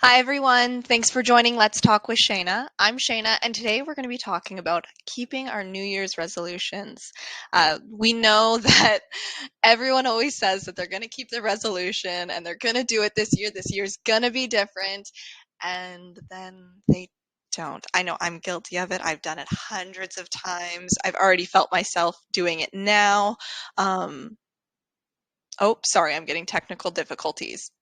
Hi, everyone. Thanks for joining Let's Talk with Shayna. I'm Shayna, and today we're going to be talking about keeping our New Year's resolutions. We know that everyone always says that they're going to keep their resolution and they're going to do it this year. This year's going to be different, and then they don't. I know I'm guilty of it. I've done it hundreds of times. I've already felt myself doing it now. Oh, sorry, I'm getting technical difficulties.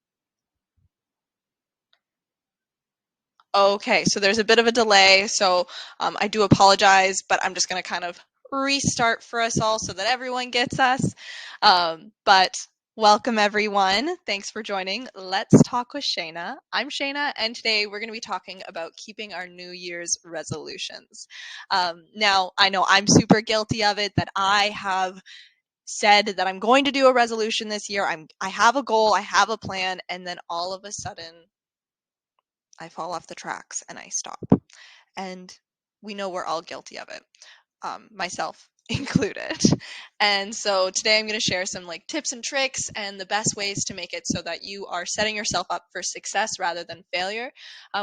Okay, so there's a bit of a delay, so I do apologize, but I'm just going to kind of restart for us all so that everyone gets us. But welcome, everyone. Thanks for joining. Let's talk with Shayna. I'm Shayna, and today we're going to be talking about keeping our New Year's resolutions. Now, I know I'm super guilty of it, that I have said that I'm going to do a resolution this year. I have a goal, I have a plan, and then all of a sudden I fall off the tracks and I stop. And we know we're all guilty of it, myself included. And so today I'm going to share some tips and tricks and the best ways to make it so that you are setting yourself up for success rather than failure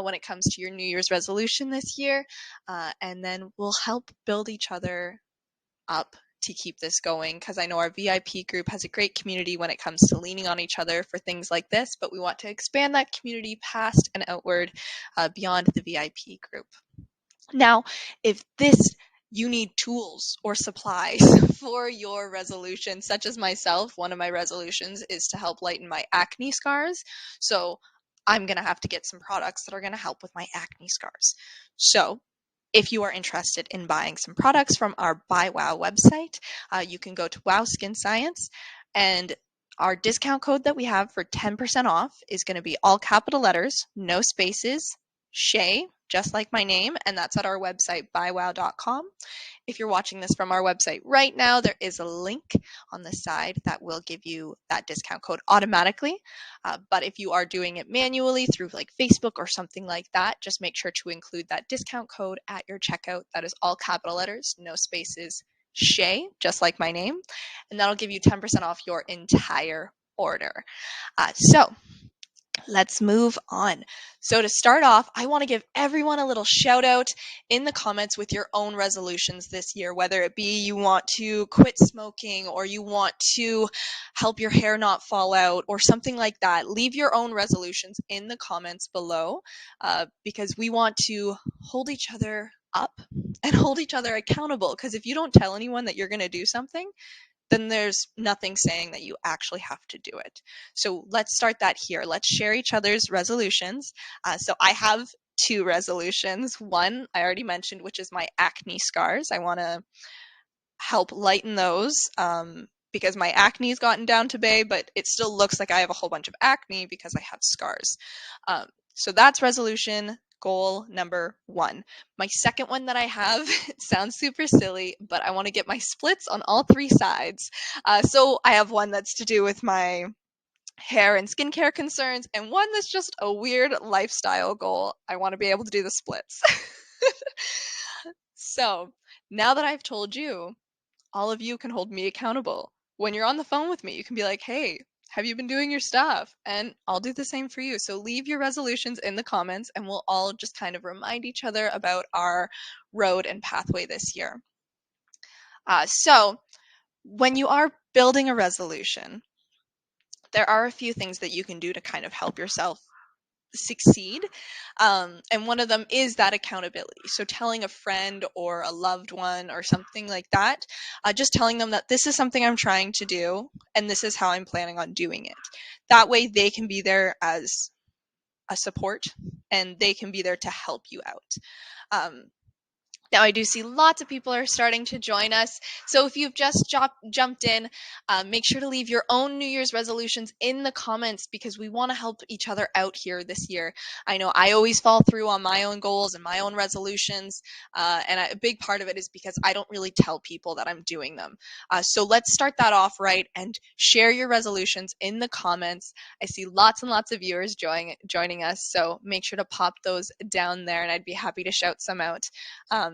when it comes to your New Year's resolution this year. And then we'll help build each other up to keep this going, because I know our VIP group has a great community when it comes to leaning on each other for things like this, but we want to expand that community past and outward beyond the VIP group. Now, if you need tools or supplies for your resolution, such as myself, one of my resolutions is to help lighten my acne scars. So I'm going to have to get some products that are going to help with my acne scars. So if you are interested in buying some products from our Buy Wow website, you can go to Wow Skin Science, and our discount code that we have for 10% off is going to be all capital letters, no spaces, Shay, just like my name, and that's at our website, buywow.com. If you're watching this from our website right now, there is a link on the side that will give you that discount code automatically. But if you are doing it manually through Facebook or something like that, just make sure to include that discount code at your checkout. That is all capital letters, no spaces, Shay, just like my name, and that'll give you 10% off your entire order. So let's move on. So to start off, I want to give everyone a little shout out in the comments with your own resolutions this year, whether it be you want to quit smoking or you want to help your hair not fall out or something like that. Leave your own resolutions in the comments below because we want to hold each other up and hold each other accountable, because if you don't tell anyone that you're going to do something, then there's nothing saying that you actually have to do it. So let's start that here. Let's share each other's resolutions. So I have two resolutions. One I already mentioned, which is my acne scars. I want to help lighten those because my acne's gotten down to bay, but it still looks like I have a whole bunch of acne because I have scars. So that's resolution goal number 1. My second one that I have, it sounds super silly, but I want to get my splits on all 3 sides. So I have one that's to do with my hair and skincare concerns, and one that's just a weird lifestyle goal. I want to be able to do the splits. So now that I've told you, all of you can hold me accountable. When you're on the phone with me, you can be like, hey, have you been doing your stuff? And I'll do the same for you. So leave your resolutions in the comments and we'll all just kind of remind each other about our road and pathway this year. So when you are building a resolution, there are a few things that you can do to kind of help yourself succeed. And one of them is that accountability. So telling a friend or a loved one or something like that, just telling them that this is something I'm trying to do and this is how I'm planning on doing it. That way they can be there as a support and they can be there to help you out. Now, I do see lots of people are starting to join us. So if you've just jumped in, make sure to leave your own New Year's resolutions in the comments because we want to help each other out here this year. I know I always fall through on my own goals and my own resolutions. And a big part of it is because I don't really tell people that I'm doing them. So let's start that off right and share your resolutions in the comments. I see lots and lots of viewers joining us. So make sure to pop those down there and I'd be happy to shout some out.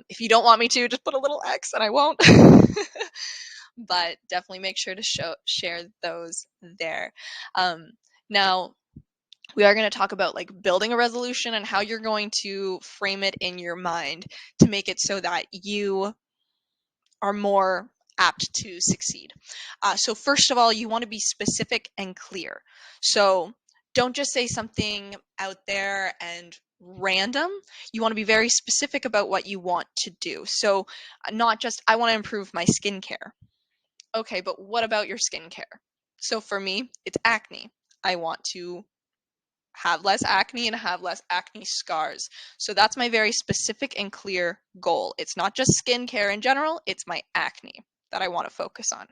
If you don't want me to, just put a little X and I won't. But definitely make sure to share those there. Now, We are going to talk about like building a resolution and how you're going to frame it in your mind to make it so that you are more apt to succeed. So first of all, you want to be specific and clear. So don't just say something out there and random. You want to be very specific about what you want to do. So not just, I want to improve my skincare. Okay, but what about your skincare? So for me, it's acne. I want to have less acne and have less acne scars. So that's my very specific and clear goal. It's not just skincare in general, it's my acne that I want to focus on.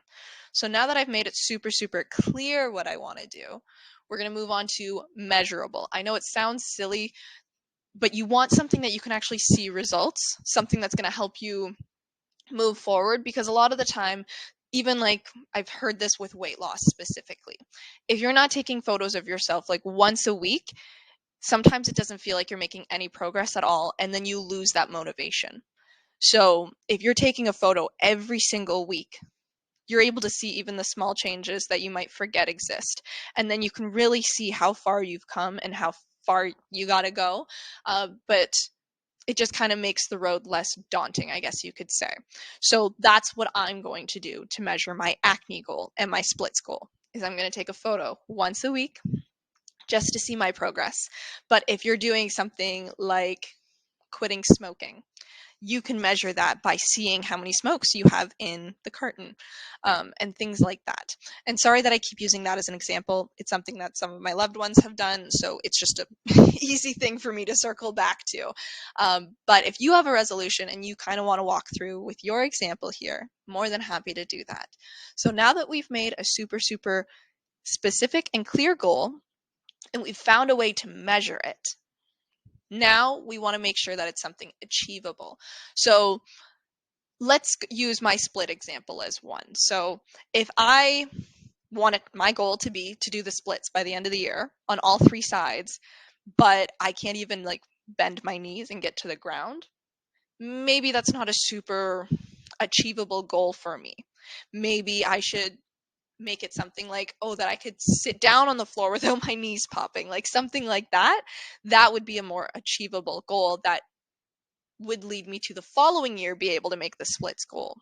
So now that I've made it super, super clear what I want to do, we're going to move on to measurable. I know it sounds silly, but you want something that you can actually see results, something that's going to help you move forward, because a lot of the time, even like I've heard this with weight loss specifically, if you're not taking photos of yourself like once a week, sometimes it doesn't feel like you're making any progress at all, and then you lose that motivation. So if you're taking a photo every single week, you're able to see even the small changes that you might forget exist, and then you can really see how far you've come and how far you got to go. But it just kind of makes the road less daunting, I guess you could say. So that's what I'm going to do to measure my acne goal and my splits goal, is I'm going to take a photo once a week just to see my progress. But if you're doing something like quitting smoking, you can measure that by seeing how many smokes you have in the carton, and things like that. And sorry that I keep using that as an example. It's something that some of my loved ones have done, so it's just a easy thing for me to circle back to. But if you have a resolution and you kind of want to walk through with your example here, more than happy to do that. So now that we've made a super, super specific and clear goal, and we've found a way to measure it, now we want to make sure that it's something achievable. So let's use my split example as one. So if I wanted my goal to be to do the splits by the end of the year on all three sides, but I can't even like bend my knees and get to the ground, maybe that's not a super achievable goal for me. Maybe I should make it something like, oh, that I could sit down on the floor without my knees popping, like something like that. That would be a more achievable goal that would lead me to the following year be able to make the splits goal.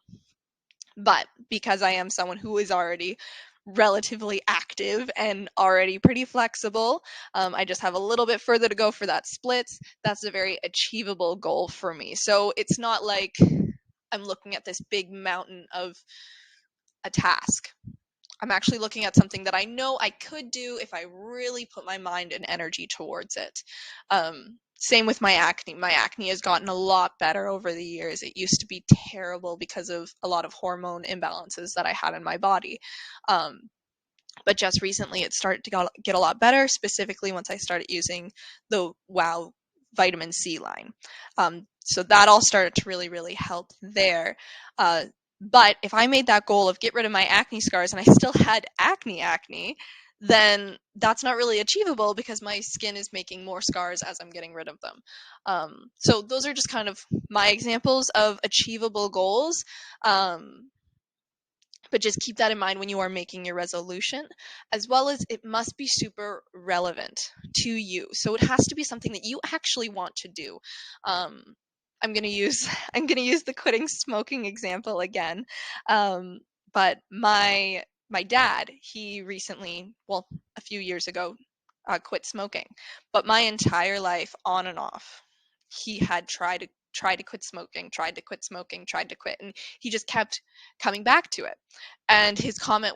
But because I am someone who is already relatively active and already pretty flexible, I just have a little bit further to go for that splits. That's a very achievable goal for me. So it's not like I'm looking at this big mountain of a task. I'm actually looking at something that I know I could do if I really put my mind and energy towards it. Same with my acne. My acne has gotten a lot better over the years. It used to be terrible because of a lot of hormone imbalances that I had in my body. But just recently it started to get a lot better, specifically once I started using the WOW vitamin C line. So that all started to really, really help there. But if I made that goal of get rid of my acne scars and I still had acne, then that's not really achievable because my skin is making more scars as I'm getting rid of them. So those are just kind of my examples of achievable goals. But just keep that in mind when you are making your resolution, as well as it must be super relevant to you. So it has to be something that you actually want to do. I'm gonna use the quitting smoking example again. But my dad, he recently, well, a few years ago, quit smoking. But my entire life, on and off, he had tried to quit smoking, tried to quit smoking, tried to quit, and he just kept coming back to it. And his comment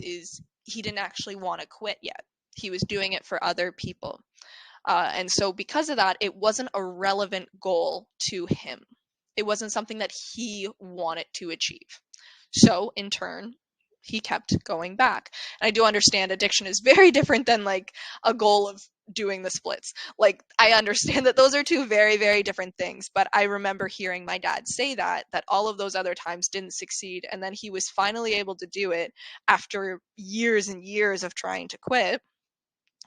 is he didn't actually want to quit yet. He was doing it for other people. And so because of that, it wasn't a relevant goal to him. It wasn't something that he wanted to achieve. So in turn, he kept going back. And I do understand addiction is very different than like a goal of doing the splits. Like I understand that those are two very, very different things, but I remember hearing my dad say that all of those other times didn't succeed, and then he was finally able to do it after years and years of trying to quit.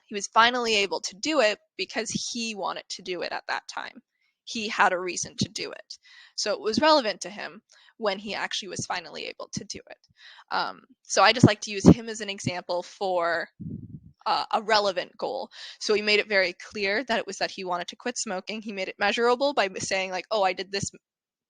He was finally able to do it because he wanted to do it at that time. He had a reason to do it. So it was relevant to him when he actually was finally able to do it. So I just like to use him as an example for a relevant goal. So he made it very clear that it was that he wanted to quit smoking. He made it measurable by saying like, oh, I did this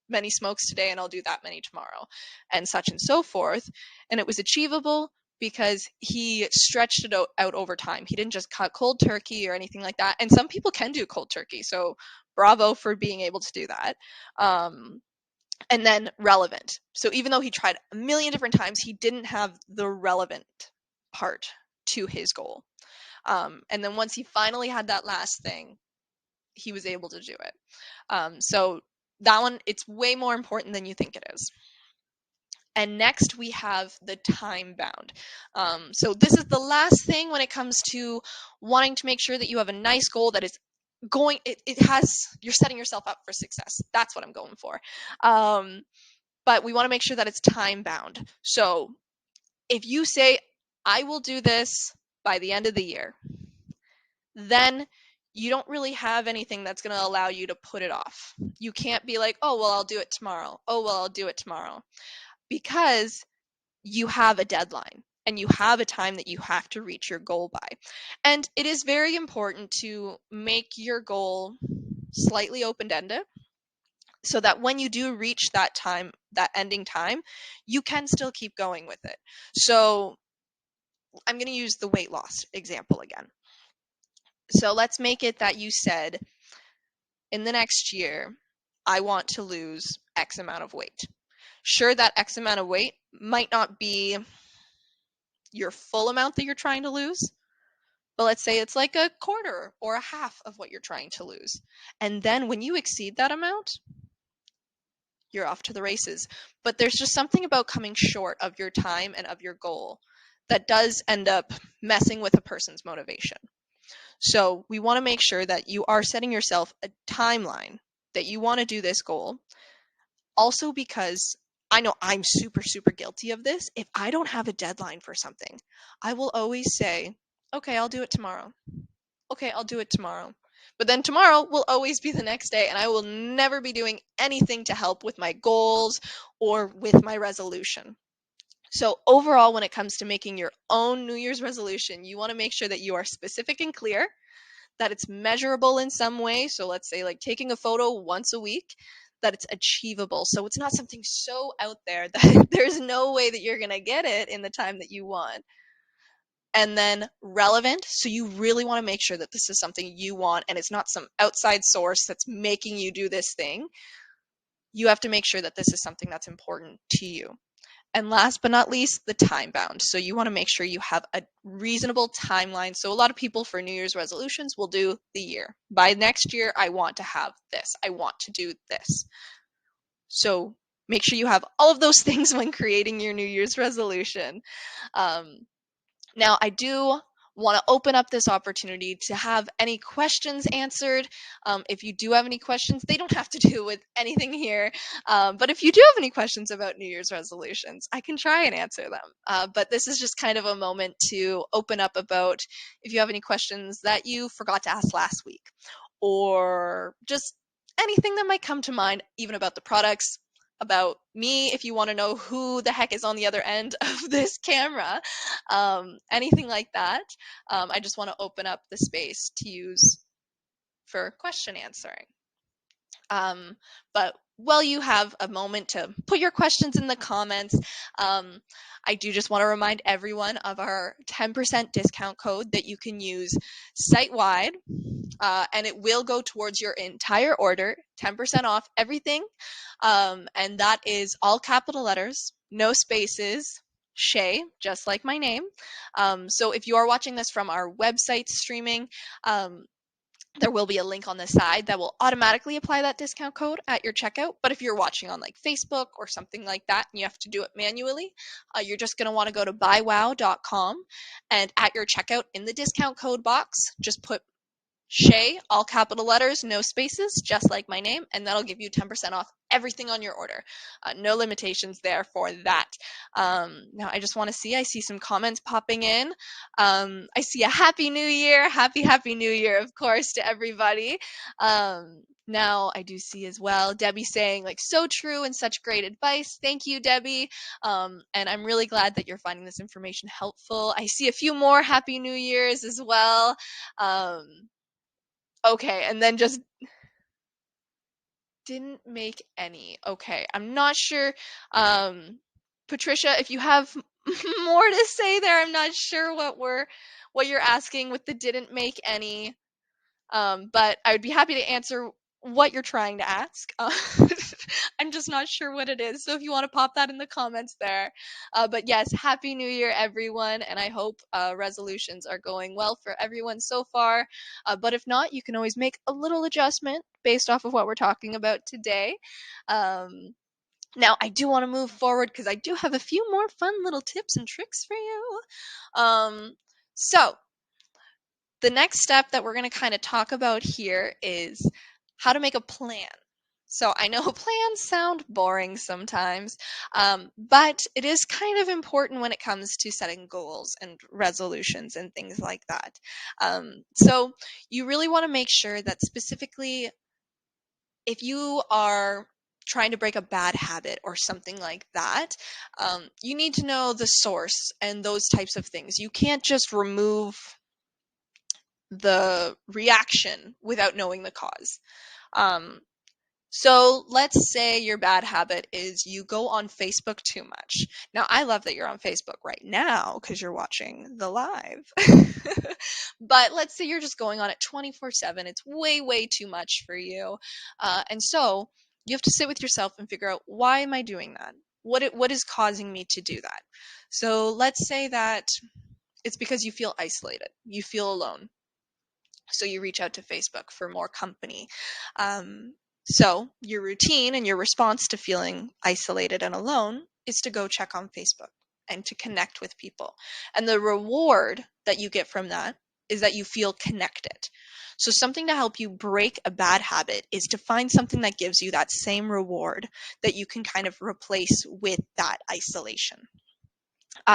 many smokes today and I'll do that many tomorrow, and such and so forth. And it was achievable because he stretched it out over time. He didn't just cut cold turkey or anything like that. And some people can do cold turkey, so bravo for being able to do that. And then relevant. So even though he tried a million different times, he didn't have the relevant part to his goal. And then once he finally had that last thing, he was able to do it. So that one, it's way more important than you think it is. And next we have the time bound. So this is the last thing when it comes to wanting to make sure that you have a nice goal that is going, you're setting yourself up for success. That's what I'm going for. But we want to make sure that it's time bound. So if you say, I will do this by the end of the year, then you don't really have anything that's going to allow you to put it off. You can't be like, oh, well, I'll do it tomorrow. Oh, well, I'll do it tomorrow. Because you have a deadline and you have a time that you have to reach your goal by. And it is very important to make your goal slightly open-ended so that when you do reach that time, that ending time, you can still keep going with it. So I'm going to use the weight loss example again. So let's make it that you said, in the next year, I want to lose X amount of weight. Sure, that X amount of weight might not be your full amount that you're trying to lose, but let's say it's like a quarter or a half of what you're trying to lose. And then when you exceed that amount, you're off to the races. But there's just something about coming short of your time and of your goal that does end up messing with a person's motivation. So we want to make sure that you are setting yourself a timeline that you want to do this goal. Also because I know I'm super, super guilty of this. If I don't have a deadline for something, I will always say, okay, I'll do it tomorrow. Okay, I'll do it tomorrow. But then tomorrow will always be the next day, and I will never be doing anything to help with my goals or with my resolution. So overall, when it comes to making your own New Year's resolution, you want to make sure that you are specific and clear, that it's measurable in some way. So let's say like taking a photo once a week, that it's achievable. So it's not something so out there that there's no way that you're going to get it in the time that you want. And then relevant. So you really want to make sure that this is something you want and it's not some outside source that's making you do this thing. You have to make sure that this is something that's important to you. And last but not least, the time bound. So you want to make sure you have a reasonable timeline. So a lot of people for New Year's resolutions will do the year. By next year, I want to have this. I want to do this. So make sure you have all of those things when creating your New Year's resolution. Now, I do want to open up this opportunity to have any questions answered. If you do have any questions, they don't have to do with anything here. But if you do have any questions about New Year's resolutions, I can try and answer them. But this is just kind of a moment to open up about if you have any questions that you forgot to ask last week, or just anything that might come to mind, even about the products, about me, if you want to know who the heck is on the other end of this camera, anything like that. I just want to open up the space to use for question answering. But while you have a moment to put your questions in the comments, I do just want to remind everyone of our 10% discount code that you can use site-wide, and it will go towards your entire order, 10% off everything, and that is all capital letters, no spaces, Shay, just like my name. So if you are watching this from our website streaming, there will be a link on the side that will automatically apply that discount code at your checkout. But if you're watching on like Facebook or something like that and you have to do it manually, you're just going to want to go to buywow.com, and at your checkout in the discount code box, just put Shay, all capital letters, no spaces, just like my name, and that'll give you 10% off everything on your order. No limitations there for that. Now I just want to see, I see some comments popping in. I see a happy new year, happy new year, of course, to everybody. Now I do see as well Debbie saying like, so true and such great advice. Thank you, Debbie. And I'm really glad that you're finding this information helpful. I see a few more happy new years as well. Okay, and then just didn't make any. Okay, I'm not sure. Patricia, if you have more to say there, I'm not sure what you're asking with the didn't make any. But I would be happy to answer what you're trying to ask. I'm just not sure what it is. So if you want to pop that in the comments there. But yes, Happy New Year, everyone. And I hope resolutions are going well for everyone so far. But if not, you can always make a little adjustment based off of what we're talking about today. Now, I do want to move forward because I do have a few more fun little tips and tricks for you. So, the next step that we're going to kind of talk about here is how to make a plan. So I know plans sound boring sometimes, but it is kind of important when it comes to setting goals and resolutions and things like that. So you really want to make sure that specifically if you are trying to break a bad habit or something like that, you need to know the source and those types of things. You can't just remove the reaction without knowing the cause. So let's say your bad habit is you go on Facebook too much. Now, I love that you're on Facebook right now because you're watching the live. But let's say you're just going on it 24/7. It's way too much for you. And so you have to sit with yourself and figure out, why am I doing that? What is causing me to do that? So let's say that it's because you feel isolated. You feel alone. So you reach out to Facebook for more company. So your routine and your response to feeling isolated and alone is to go check on Facebook and to connect with people. And the reward that you get from that is that you feel connected. So something to help you break a bad habit is to find something that gives you that same reward that you can kind of replace with that isolation.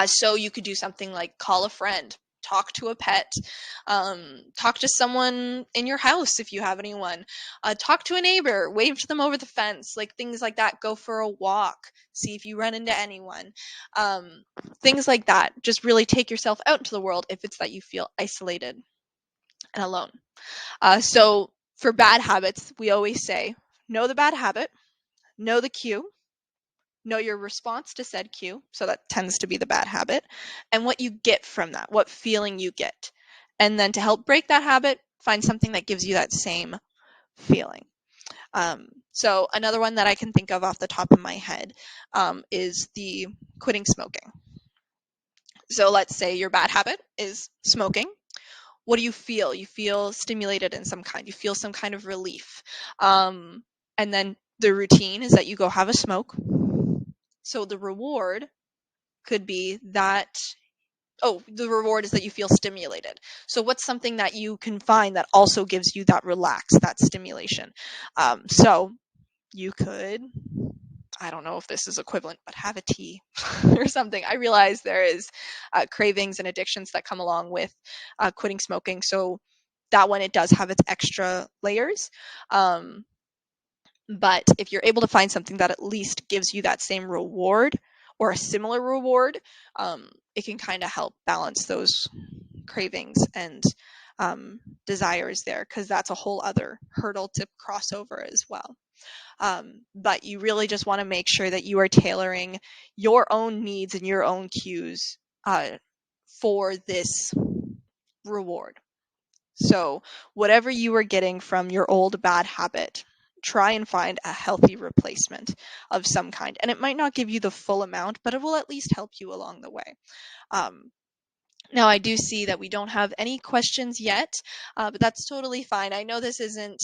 So you could do something like call a friend, talk to a pet, talk to someone in your house if you have anyone, talk to a neighbor, wave to them over the fence, like things like that. Go for a walk, see if you run into anyone, things like that. Just really take yourself out into the world if it's that you feel isolated and alone. So for bad habits, we always say, know the bad habit, know the cue, know your response to said cue, so that tends to be the bad habit, and what you get from that, what feeling you get. And then to help break that habit, find something that gives you that same feeling. So another one that I can think of off the top of my head is the quitting smoking. So let's say your bad habit is smoking. What do you feel? You feel stimulated in some kind. You feel some kind of relief. And then the routine is that you go have a smoke. So the reward could be that, the reward is that you feel stimulated. So what's something that you can find that also gives you that relax, that stimulation? So you could, I don't know if this is equivalent, but have a tea or something. I realize there is cravings and addictions that come along with quitting smoking. So that one, it does have its extra layers. But if you're able to find something that at least gives you that same reward or a similar reward, it can kind of help balance those cravings and desires there, because that's a whole other hurdle to cross over as well. But you really just want to make sure that you are tailoring your own needs and your own cues for this reward. So whatever you were getting from your old bad habit, try and find a healthy replacement of some kind. And it might not give you the full amount, but it will at least help you along the way. Now, I do see that we don't have any questions yet, but that's totally fine. I know this isn't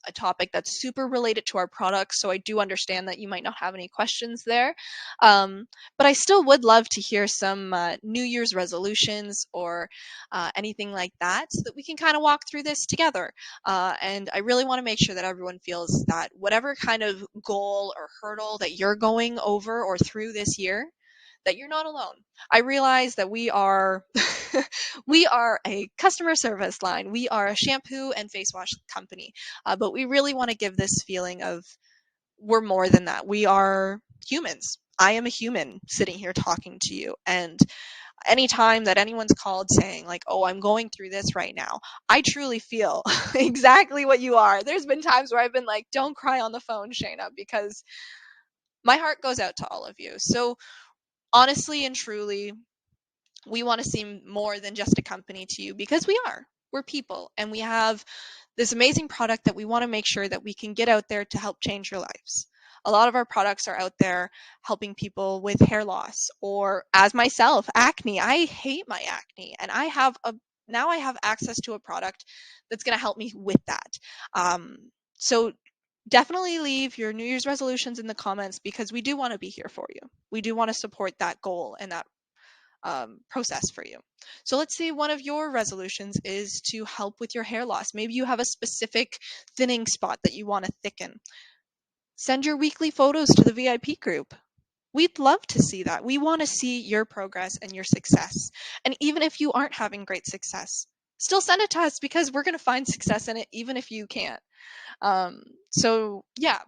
a topic that's super related to our products, so I do understand that you might not have any questions there. Um, but I still would love to hear some New Year's resolutions or anything like that so that we can kind of walk through this together. And I really want to make sure that everyone feels that whatever kind of goal or hurdle that you're going over or through this year, that you're not alone. I realize that we are we are a customer service line. We are a shampoo and face wash company, but we really want to give this feeling of we're more than that. We are humans. I am a human sitting here talking to you, and anytime that anyone's called saying like, "Oh, I'm going through this right now," I truly feel exactly what you are. There's been times where I've been like, "Don't cry on the phone, Shayna," because my heart goes out to all of you. So honestly and truly, we want to seem more than just a company to you because we are. We're people and we have this amazing product that we want to make sure that we can get out there to help change your lives. A lot of our products are out there helping people with hair loss or, as myself, acne. I hate my acne and I have access to a product that's going to help me with that. So definitely leave your New Year's resolutions in the comments because we do want to be here for you. We do want to support that goal and that process for you. So let's say one of your resolutions is to help with your hair loss. Maybe you have a specific thinning spot that you want to thicken. Send your weekly photos to the VIP group. We'd love to see that. We want to see your progress and your success. And even if you aren't having great success, still send it to us because we're going to find success in it even if you can't. So, yeah,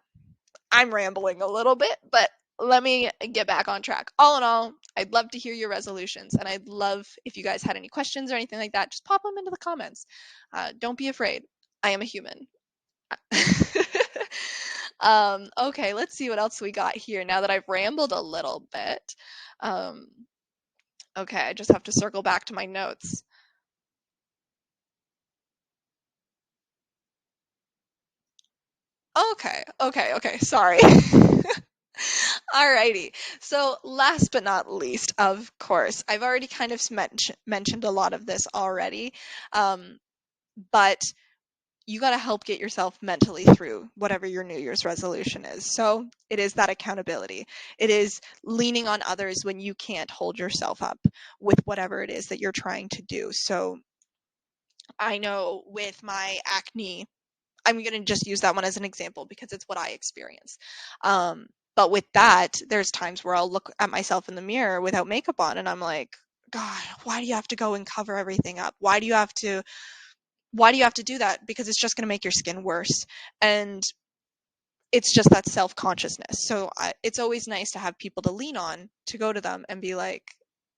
I'm rambling a little bit, but let me get back on track. All in all, I'd love to hear your resolutions, and I'd love if you guys had any questions or anything like that, just pop them into the comments. Don't be afraid. I am a human. Okay, let's see what else we got here now that I've rambled a little bit. Um, okay, I just have to circle back to my notes. Okay, sorry. Alrighty. So, last but not least, of course, I've already kind of mentioned a lot of this already, but you got to help get yourself mentally through whatever your New Year's resolution is. So, it is that accountability. It is leaning on others when you can't hold yourself up with whatever it is that you're trying to do. So, I know with my acne, I'm going to just use that one as an example because it's what I experience. Um, but with that, there's times where I'll look at myself in the mirror without makeup on and I'm like, God, why do you have to go and cover everything up? Why do you have to do that? Because it's just going to make your skin worse. And it's just that self-consciousness. So it's always nice to have people to lean on, to go to them and be like,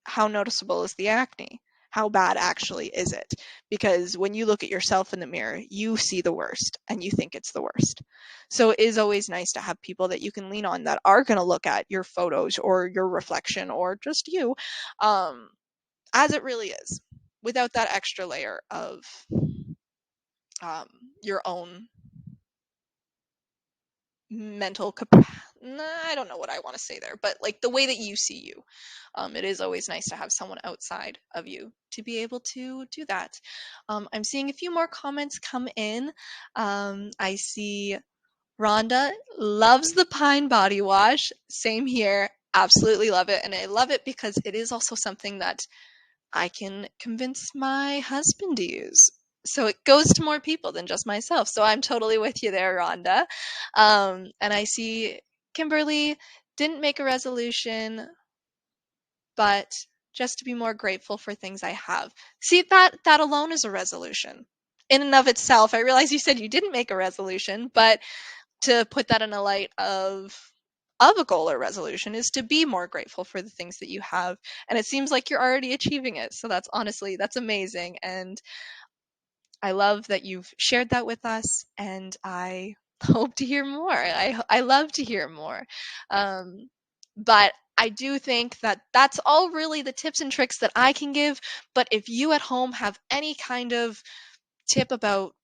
how noticeable is the acne? How bad actually is it? Because when you look at yourself in the mirror, you see the worst and you think it's the worst. So it is always nice to have people that you can lean on that are going to look at your photos or your reflection or just you as it really is, without that extra layer of um, your own mental I don't know what I want to say there, but like the way that you see you. It is always nice to have someone outside of you to be able to do that. I'm seeing a few more comments come in. I see Rhonda loves the Pine body wash. Same here. Absolutely love it. And I love it because it is also something that I can convince my husband to use. So it goes to more people than just myself. So I'm totally with you there, Rhonda. And I see Kimberly didn't make a resolution, but just to be more grateful for things I have. See, that alone is a resolution in and of itself. I realize you said you didn't make a resolution, but to put that in a light of a goal or resolution is to be more grateful for the things that you have, and it seems like you're already achieving it. So that's amazing, and I love that you've shared that with us, and I hope to hear more. I love to hear more. But I do think that that's all really the tips and tricks that I can give. But if you at home have any kind of tip about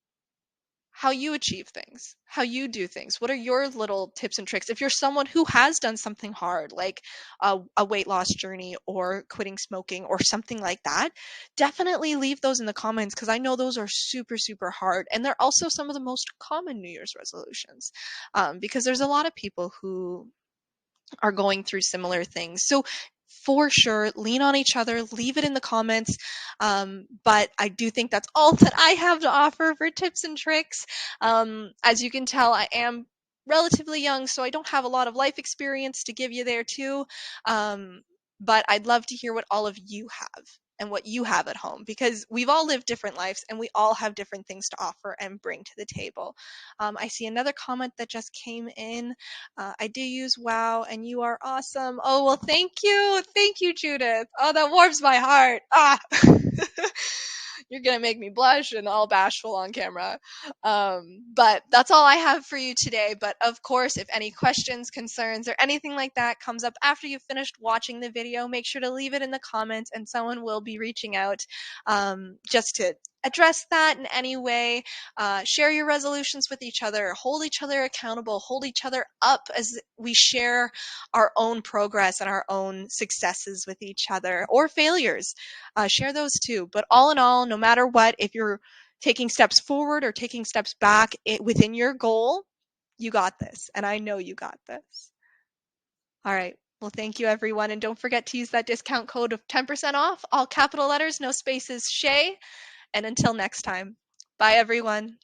how you achieve things, how you do things. What are your little tips and tricks? If you're someone who has done something hard, like a weight loss journey or quitting smoking or something like that, definitely leave those in the comments, because I know those are super, super hard. And they're also some of the most common New Year's resolutions, because there's a lot of people who are going through similar things. So for sure, lean on each other, leave it in the comments. But I do think that's all that I have to offer for tips and tricks. As you can tell, I am relatively young, so I don't have a lot of life experience to give you there too. But I'd love to hear what all of you have and what you have at home, because we've all lived different lives and we all have different things to offer and bring to the table. I see another comment that just came in. I do use WoW and you are awesome. Oh, well, thank you. Thank you, Judith. Oh, that warms my heart. Ah. You're going to make me blush and all bashful on camera. But that's all I have for you today. But of course, if any questions, concerns, or anything like that comes up after you've finished watching the video, make sure to leave it in the comments and someone will be reaching out just to address that in any way. Share your resolutions with each other, hold each other accountable, hold each other up as we share our own progress and our own successes with each other, or failures. Share those too. But all in all, no matter what, if you're taking steps forward or taking steps back within your goal, you got this. And I know you got this. All right. Well, thank you, everyone. And don't forget to use that discount code of 10% off, all capital letters, no spaces, Shay. And until next time, bye, everyone.